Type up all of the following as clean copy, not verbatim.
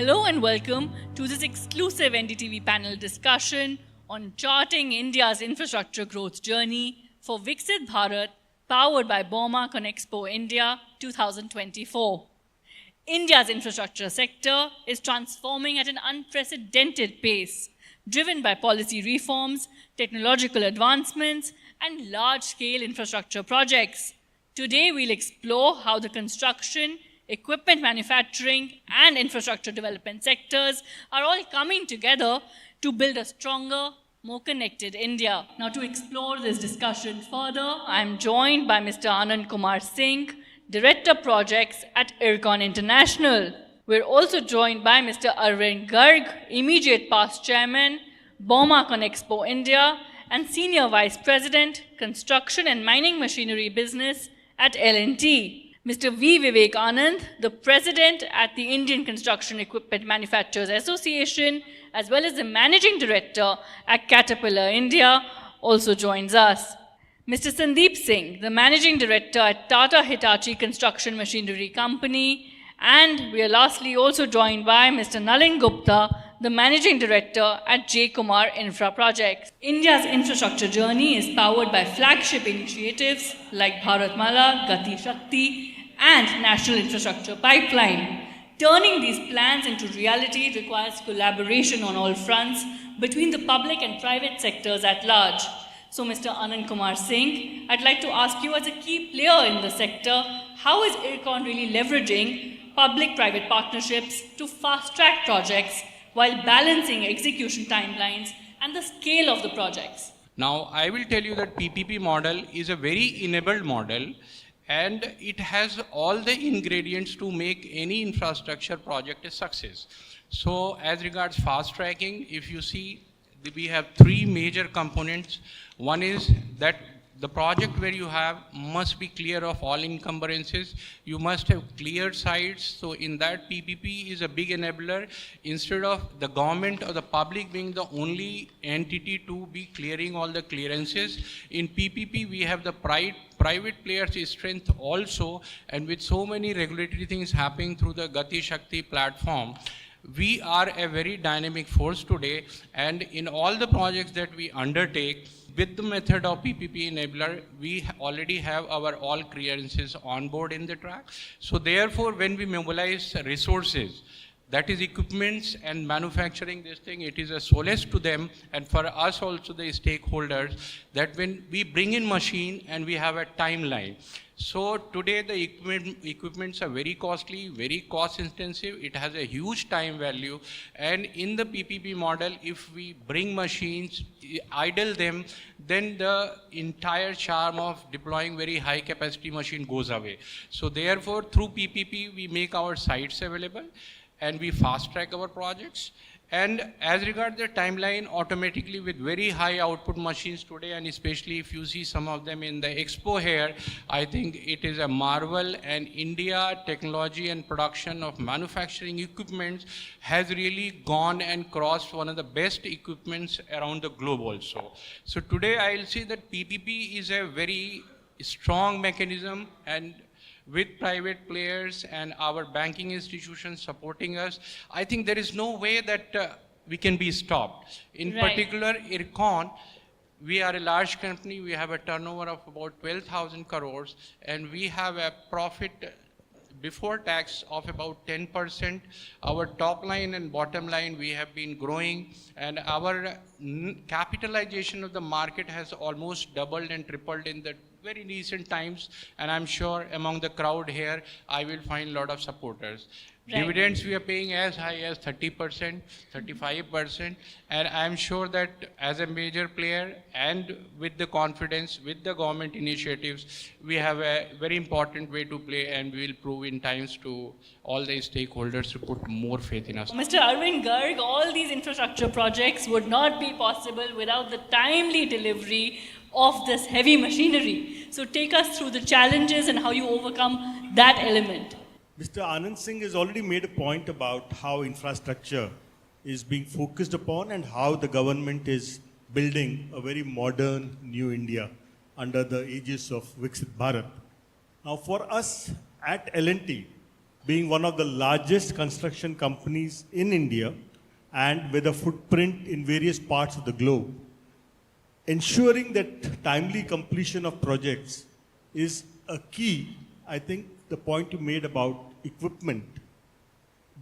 Hello and welcome to this exclusive NDTV panel discussion on charting India's infrastructure growth journey for Viksit Bharat, powered by Burma Conexpo India 2024. India's infrastructure sector is transforming at an unprecedented pace, driven by policy reforms, technological advancements, and large-scale infrastructure projects. Today, we'll explore how the construction, equipment manufacturing, and infrastructure development sectors are all coming together to build a stronger, more connected India. Now, to explore this discussion further, I'm joined by Mr. Anand Kumar Singh, Director Projects at IRCON International. We're also joined by Mr. Arvind Garg, Immediate Past Chairman, Burma Conexpo India, and Senior Vice President, Construction and Mining Machinery Business at L&T. Mr. V. Vivek Anand, the President at the Indian Construction Equipment Manufacturers Association, as well as the Managing Director at Caterpillar India, also joins us. Mr. Sandeep Singh, the Managing Director at Tata Hitachi Construction Machinery Company, and we are lastly also joined by Mr. Nalin Gupta, the Managing Director at J. Kumar Infra Projects. India's infrastructure journey is powered by flagship initiatives like Bharatmala, Gati Shakti, and National Infrastructure Pipeline. Turning these plans into reality requires collaboration on all fronts between the public and private sectors at large. So, Mr. Anand Kumar Singh, I'd like to ask you, as a key player in the sector, how is IRCON really leveraging public-private partnerships to fast-track projects while balancing execution timelines and the scale of the projects? Now, I will tell you that PPP model is a very enabled model, and it has all the ingredients to make any infrastructure project a success. So as regards fast tracking, if you see, we have three major components. One is that the project where you have must be clear of all encumbrances. You must have clear sites. So in that, PPP is a big enabler. Instead of the government or the public being the only entity to be clearing all the clearances, in PPP we have the private players' strength also, and with so many regulatory things happening through the Gati Shakti platform, we are a very dynamic force today. And in all the projects that we undertake, with the method of PPP enabler, we already have our all clearances on board in the track. So therefore, when we mobilize resources, that is equipments and manufacturing this thing, it is a solace to them and for us also the stakeholders, that when we bring in machine and we have a timeline. So today the equipments are very costly, very cost intensive. It has a huge time value. And in the PPP model, if we bring machines, idle them, then the entire charm of deploying very high capacity machine goes away. So therefore, through PPP, we make our sites available and we fast track our projects. And as regards the timeline, automatically with very high output machines today, and especially if you see some of them in the expo here, I think it is a marvel. And India technology and production of manufacturing equipments has really gone and crossed one of the best equipments around the globe also. So today I'll say that PPP is a very strong mechanism, and with private players and our banking institutions supporting us, I think there is no way that we can be stopped. In particular, IRCON, we are a large company. We have a turnover of about 12,000 crores, and we have a profit before tax of about 10%. Our top line and bottom line, we have been growing, and our capitalization of the market has almost doubled and tripled in the very recent times, and I'm sure among the crowd here, I will find a lot of supporters. Right. Dividends we are paying as high as 30%, 35%, and I'm sure that as a major player and with the confidence, with the government initiatives, we have a very important way to play, and we will prove in times to all the stakeholders to put more faith in us. Mr. Arvind Garg, all these infrastructure projects would not be possible without the timely delivery of this heavy machinery. So take us through the challenges and how you overcome that element. Mr. Anand Singh has already made a point about how infrastructure is being focused upon and how the government is building a very modern new India under the aegis of Viksit Bharat. Now for us at L&T, being one of the largest construction companies in India and with a footprint in various parts of the globe, ensuring that timely completion of projects is a key. I think the point you made about equipment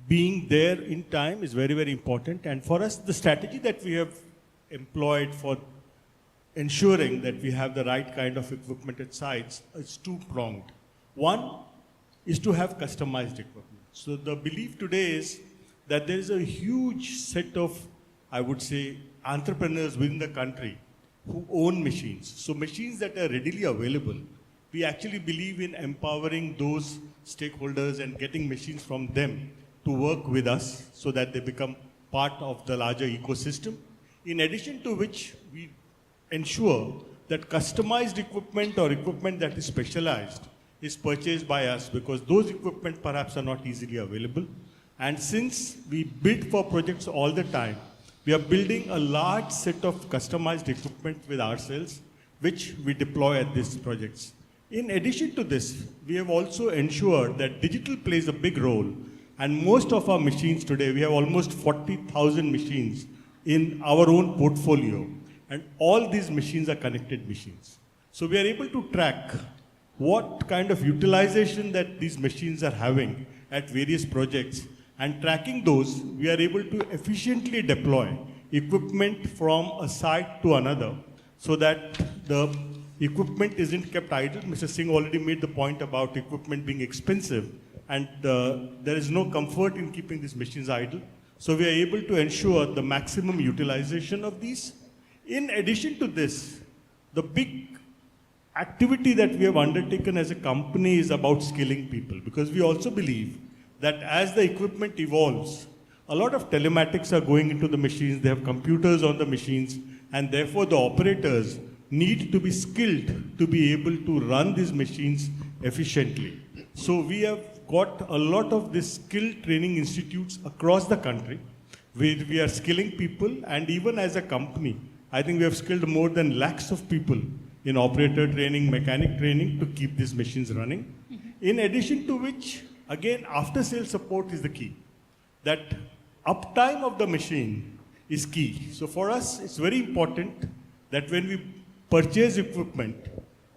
being there in time is very, very important. And for us, the strategy that we have employed for ensuring that we have the right kind of equipment at sites is two-pronged. One is to have customized equipment. So the belief today is that there is a huge set of, I would say, entrepreneurs within the country who own machines. So machines that are readily available. We actually believe in empowering those stakeholders and getting machines from them to work with us so that they become part of the larger ecosystem. In addition to which, we ensure that customized equipment or equipment that is specialized is purchased by us, because those equipment perhaps are not easily available. And since we bid for projects all the time, we are building a large set of customized equipment with ourselves, which we deploy at these projects. In addition to this, we have also ensured that digital plays a big role. And most of our machines today, we have almost 40,000 machines in our own portfolio. And all these machines are connected machines. So we are able to track what kind of utilization that these machines are having at various projects. And tracking those, we are able to efficiently deploy equipment from a site to another so that the equipment isn't kept idle. Mr. Singh already made the point about equipment being expensive, and there is no comfort in keeping these machines idle. So we are able to ensure the maximum utilization of these. In addition to this, the big activity that we have undertaken as a company is about skilling people, because we also believe that as the equipment evolves, a lot of telematics are going into the machines, they have computers on the machines, and therefore the operators need to be skilled to be able to run these machines efficiently. So we have got a lot of these skill training institutes across the country where we are skilling people, and even as a company, I think we have skilled more than lakhs of people in operator training, mechanic training to keep these machines running. In addition to which, again, after-sales support is the key. That uptime of the machine is key. So for us, it's very important that when we purchase equipment,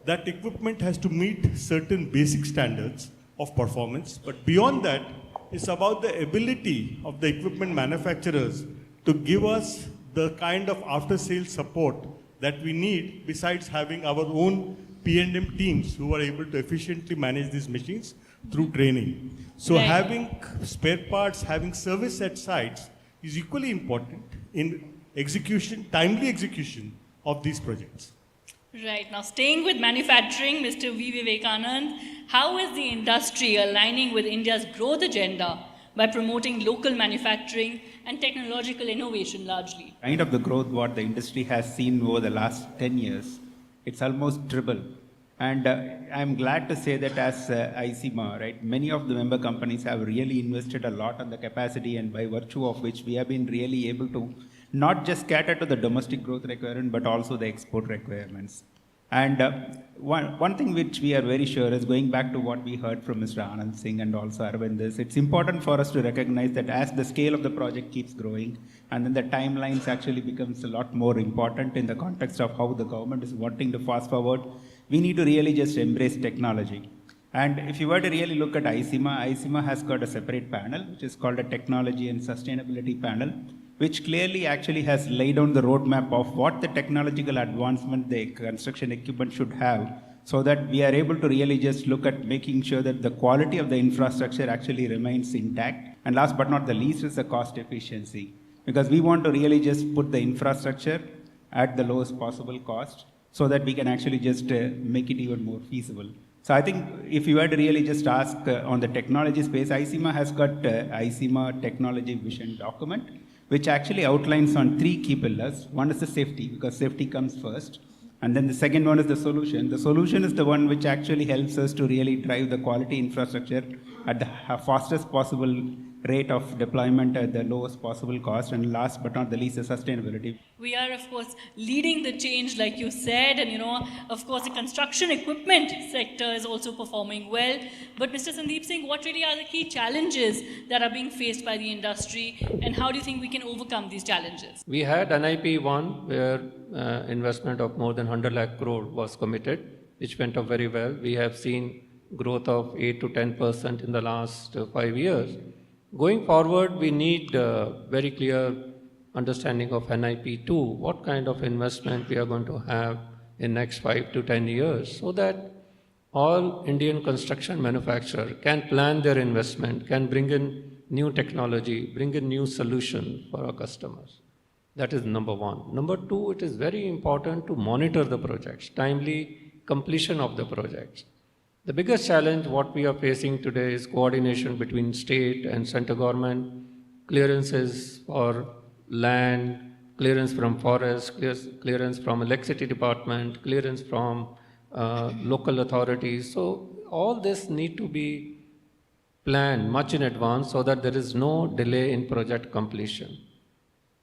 that equipment has to meet certain basic standards of performance. But beyond that, it's about the ability of the equipment manufacturers to give us the kind of after-sales support that we need, besides having our own P&M teams who are able to efficiently manage these machines through training. So having spare parts, having service at sites is equally important in execution, timely execution of these projects. Right. Now, staying with manufacturing, Mr. V. Vivekanand, how is the industry aligning with India's growth agenda by promoting local manufacturing and technological innovation largely? Kind of the growth what the industry has seen over the last 10 years, it's almost triple. And I'm glad to say that as ICMA, right, many of the member companies have really invested a lot on the capacity, and by virtue of which we have been really able to not just cater to the domestic growth requirement, but also the export requirements. And one thing which we are very sure is, going back to what we heard from Mr. Anand Singh and also Arvind, is it's important for us to recognize that as the scale of the project keeps growing, and then the timelines actually becomes a lot more important in the context of how the government is wanting to fast forward, we need to really just embrace technology. And if you were to really look at ICMA has got a separate panel, which is called a Technology and Sustainability Panel, which clearly actually has laid down the roadmap of what the technological advancement the construction equipment should have, so that we are able to really just look at making sure that the quality of the infrastructure actually remains intact. And last but not the least is the cost efficiency, because we want to really just put the infrastructure at the lowest possible cost so that we can actually just make it even more feasible. So I think if you were to really just ask on the technology space, ICMA has got ICMA Technology Vision document, which actually outlines on 3 key pillars. One is the safety, because safety comes first. And then the second one is the solution. The solution is the one which actually helps us to really drive the quality infrastructure at the fastest possible rate of deployment at the lowest possible cost, and last but not the least, the sustainability. We are, of course, leading the change, like you said, and of course, the construction equipment sector is also performing well. But Mr. Sandeep Singh, what really are the key challenges that are being faced by the industry, and how do you think we can overcome these challenges? We had NIP 1, where investment of more than 100 lakh crore was committed, which went up very well. We have seen growth of 8 to 10% in the last 5 years. Going forward, we need very clear understanding of NIP 2, what kind of investment we are going to have in next 5 to 10 years, so that all Indian construction manufacturer can plan their investment, can bring in new technology, bring in new solution for our customers. That is number one. Number two, it is very important to monitor the projects, timely completion of the projects. The biggest challenge what we are facing today is coordination between state and central government, clearances for land, clearance from forest, clearance from electricity department, clearance from local authorities. So all this need to be planned much in advance so that there is no delay in project completion.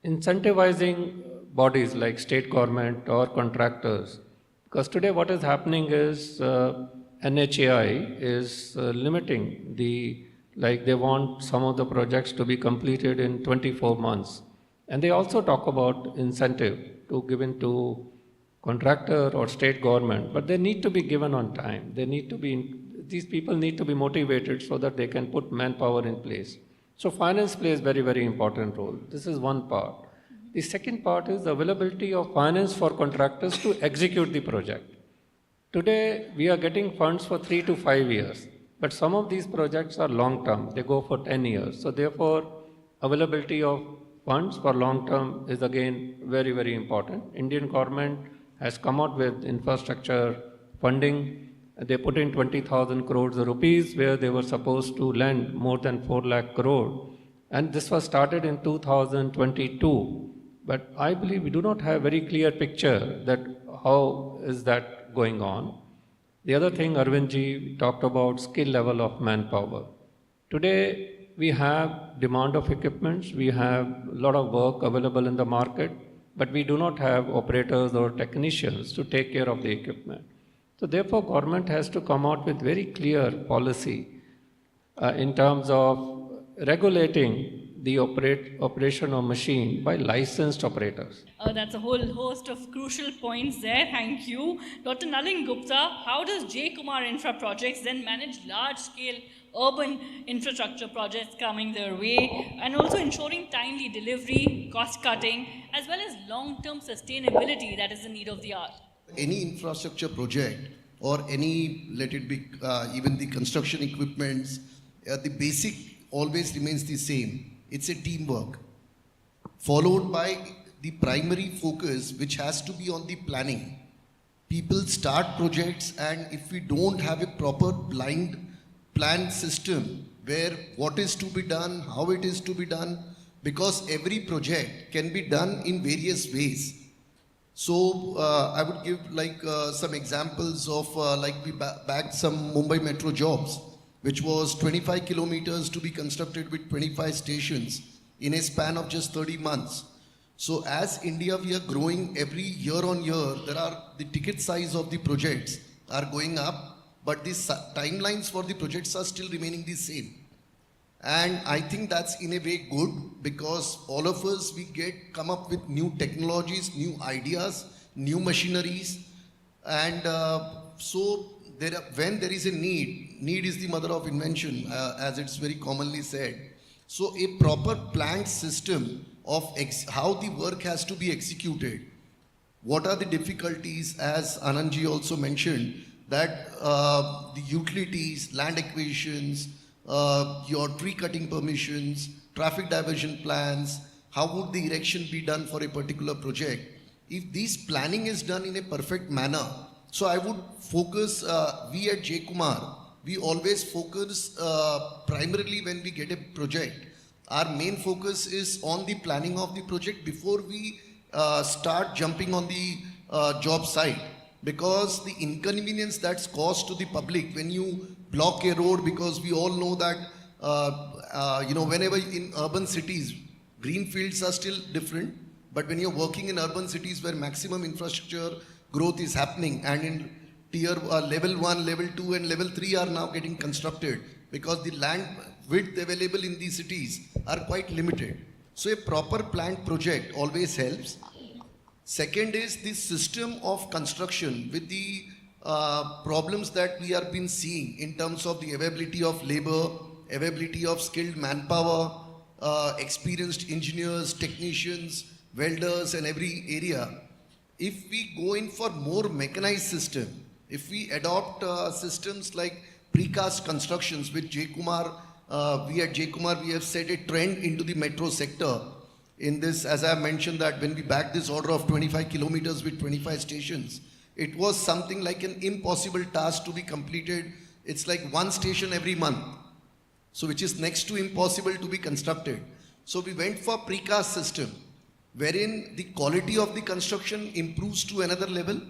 Incentivizing bodies like state government or contractors, because today what is happening is NHAI is limiting they want some of the projects to be completed in 24 months. And they also talk about incentive to given to contractor or state government, but they need to be given on time. These people need to be motivated so that they can put manpower in place. So finance plays very, very important role. This is one part. The second part is the availability of finance for contractors to execute the project. Today, we are getting funds for 3 to 5 years, but some of these projects are long term. They go for 10 years. So therefore, availability of funds for long term is again very, very important. Indian government has come out with infrastructure funding. They put in 20,000 crores rupees where they were supposed to lend more than 4 lakh crore. And this was started in 2022. But I believe we do not have very clear picture that how is that going on. The other thing, Arvindji talked about skill level of manpower. Today, we have demand of equipments, we have a lot of work available in the market, but we do not have operators or technicians to take care of the equipment. So therefore, government has to come out with very clear policy in terms of regulating the operation of machine by licensed operators. That's a whole host of crucial points there. Thank you. Dr. Nalin Gupta, how does J. Kumar Infra Projects then manage large-scale urban infrastructure projects coming their way and also ensuring timely delivery, cost-cutting, as well as long-term sustainability that is the need of the hour? Any infrastructure project or any, let it be even the construction equipments, the basic always remains the same. It's a teamwork, followed by the primary focus, which has to be on the planning. People start projects, and if we don't have a proper blind plan system where what is to be done, how it is to be done, because every project can be done in various ways. So I would give some examples of we bagged some Mumbai Metro jobs, which was 25 kilometers to be constructed with 25 stations in a span of just 30 months. So as India, we are growing every year on year. The ticket size of the projects are going up, but the timelines for the projects are still remaining the same. And I think that's in a way good, because all of us, we come up with new technologies, new ideas, new machineries. And when there is a need is the mother of invention, as it's very commonly said. So a proper planned system of how the work has to be executed. What are the difficulties, as Anandji also mentioned, that the utilities, land acquisitions, your tree cutting permissions, traffic diversion plans, how would the erection be done for a particular project? If this planning is done in a perfect manner, so I would focus, we at J. Kumar, we always focus primarily when we get a project. Our main focus is on the planning of the project before we start jumping on the job site. Because the inconvenience that's caused to the public when you block a road, because we all know that whenever in urban cities, green fields are still different, but when you're working in urban cities where maximum infrastructure growth is happening, and in tier level 1, level 2 and level 3 are now getting constructed because the land width available in these cities are quite limited. So a proper planned project always helps. Second is the system of construction with the problems that we have been seeing in terms of the availability of labor, availability of skilled manpower, experienced engineers, technicians, welders and every area. If we go in for more mechanized system, if we adopt systems like precast constructions, which we at J Kumar, we have set a trend into the metro sector. In this, as I mentioned that when we backed this order of 25 kilometers with 25 stations, it was something like an impossible task to be completed. It's like one station every month. So which is next to impossible to be constructed. So we went for precast system, wherein the quality of the construction improves to another level.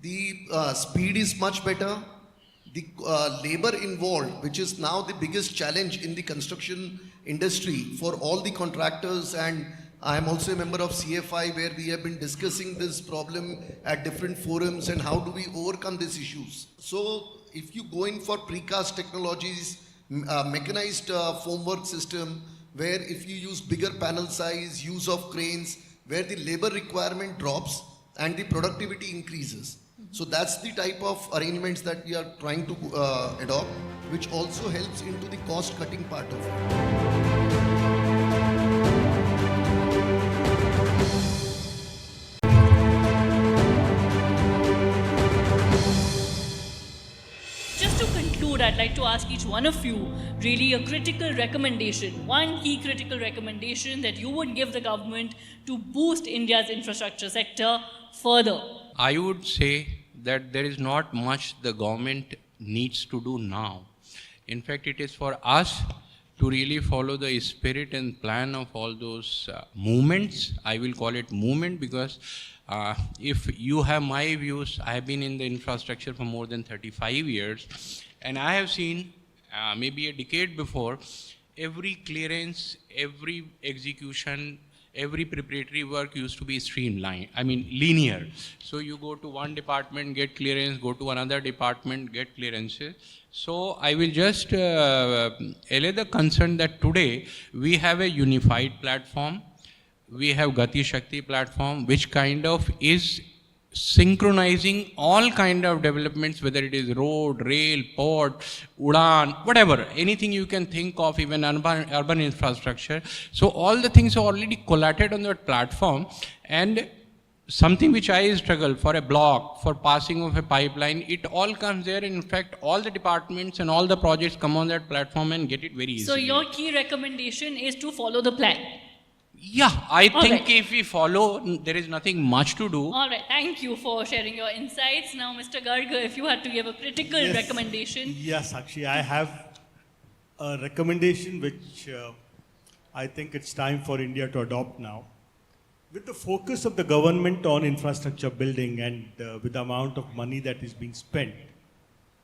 The speed is much better. The labor involved, which is now the biggest challenge in the construction industry for all the contractors, and I am also a member of CFI where we have been discussing this problem at different forums and how do we overcome these issues. So if you go in for precast technologies, mechanized formwork system, where if you use bigger panel size, use of cranes, where the labor requirement drops and the productivity increases. So that's the type of arrangements that we are trying to adopt, which also helps into the cost cutting part of it. Just to conclude, I'd like to ask each one of you really a critical recommendation, one key critical recommendation that you would give the government to boost India's infrastructure sector further. I would say that there is not much the government needs to do now. In fact, it is for us to really follow the spirit and plan of all those movements. I will call it movement because if you have my views, I have been in the infrastructure for more than 35 years, and I have seen maybe a decade before, every clearance, every execution, every preparatory work used to be streamlined, linear. So you go to one department, get clearance, go to another department, get clearances. So I will just allay the concern that today we have a unified platform. We have Gati Shakti platform, which kind of is synchronizing all kind of developments, whether it is road, rail, port, Udan, whatever, anything you can think of, even urban infrastructure. So all the things are already collated on that platform, and something which I struggle for a block, for passing of a pipeline, it all comes there. In fact, all the departments and all the projects come on that platform and get it very easily. So your key recommendation is to follow the plan. Yeah, I think right. if we follow, there is nothing much to do. All right, thank you for sharing your insights. Now, Mr. Garg, if you had to give a critical recommendation. Yes, actually, I have a recommendation which I think it's time for India to adopt now. With the focus of the government on infrastructure building and with the amount of money that is being spent,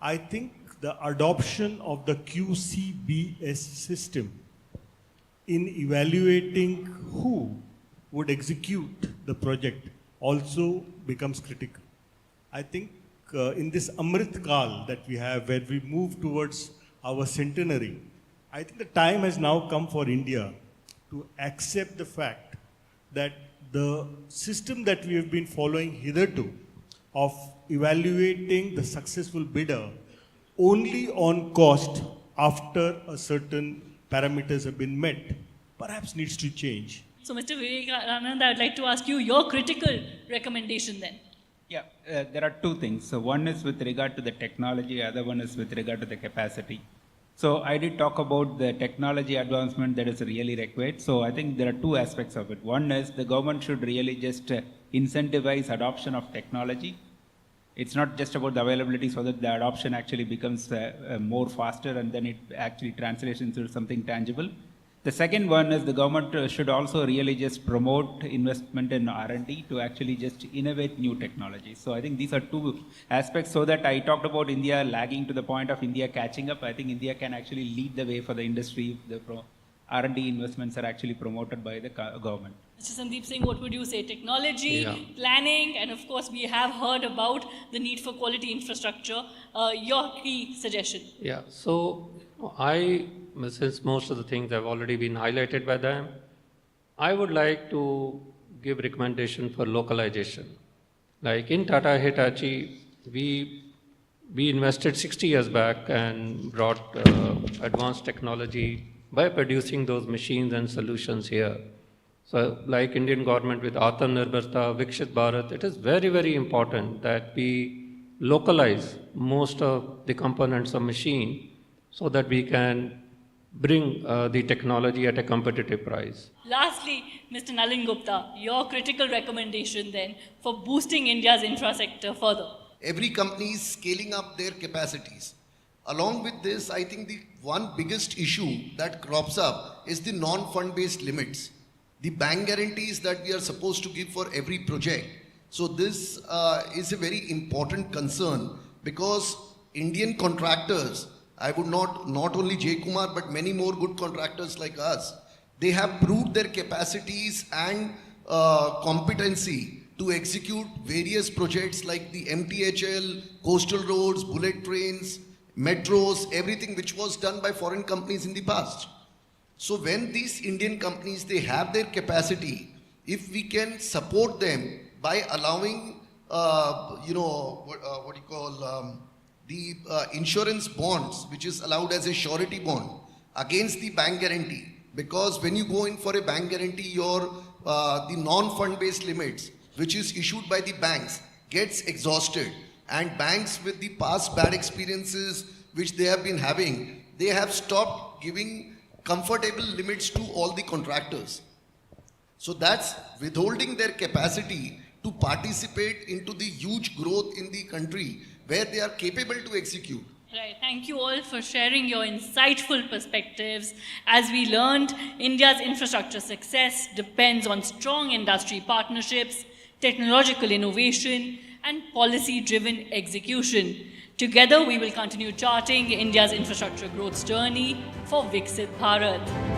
I think the adoption of the QCBS system in evaluating who would execute the project also becomes critical. I think in this Amrit Kal that we have, where we move towards our centenary, I think the time has now come for India to accept the fact that the system that we have been following hitherto of evaluating the successful bidder only on cost after a certain parameters have been met, perhaps needs to change. So, Mr. Vivekanand, I'd like to ask you your critical recommendation then. Yeah, there are two things. So one is with regard to the technology, other one is with regard to the capacity. So I did talk about the technology advancement that is really required. So I think there are two aspects of it. One is the government should really just incentivize adoption of technology. It's not just about the availability, so that the adoption actually becomes more faster and then it actually translates into something tangible. The second one is the government should also really just promote investment in R&D to actually just innovate new technologies. So I think these are two aspects. So that I talked about India lagging to the point of India catching up. I think India can actually lead the way for the industry. The R&D investments are actually promoted by the government. Mr. Sandeep Singh, what would you say? Technology, Yeah. planning, and of course we have heard about the need for quality infrastructure. Your key suggestion? Yeah, so since most of the things have already been highlighted by them, I would like to give recommendation for localization. Like in Tata Hitachi, we invested 60 years back and brought advanced technology by producing those machines and solutions here. So like Indian government with Atmanirbharta, Viksit Bharat, it is very, very important that we localize most of the components of machine so that we can bring the technology at a competitive price. Lastly, Mr. Nalin Gupta, your critical recommendation then for boosting India's infra sector further. Every company is scaling up their capacities. Along with this, I think the one biggest issue that crops up is the non-fund based limits. The bank guarantees that we are supposed to give for every project. So this is a very important concern because Indian contractors, I would not only J. Kumar, but many more good contractors like us, they have proved their capacities and competency to execute various projects like the MTHL, coastal roads, bullet trains, metros, everything which was done by foreign companies in the past. So when these Indian companies, they have their capacity, if we can support them by allowing, the insurance bonds, which is allowed as a surety bond against the bank guarantee. Because when you go in for a bank guarantee, the non-fund based limits, which is issued by the banks, gets exhausted. And banks with the past bad experiences which they have been having, they have stopped giving comfortable limits to all the contractors. So that's withholding their capacity to participate into the huge growth in the country where they are capable to execute. Right. Thank you all for sharing your insightful perspectives. As we learned, India's infrastructure success depends on strong industry partnerships, technological innovation, and policy-driven execution. Together, we will continue charting India's infrastructure growth journey for Viksit Bharat.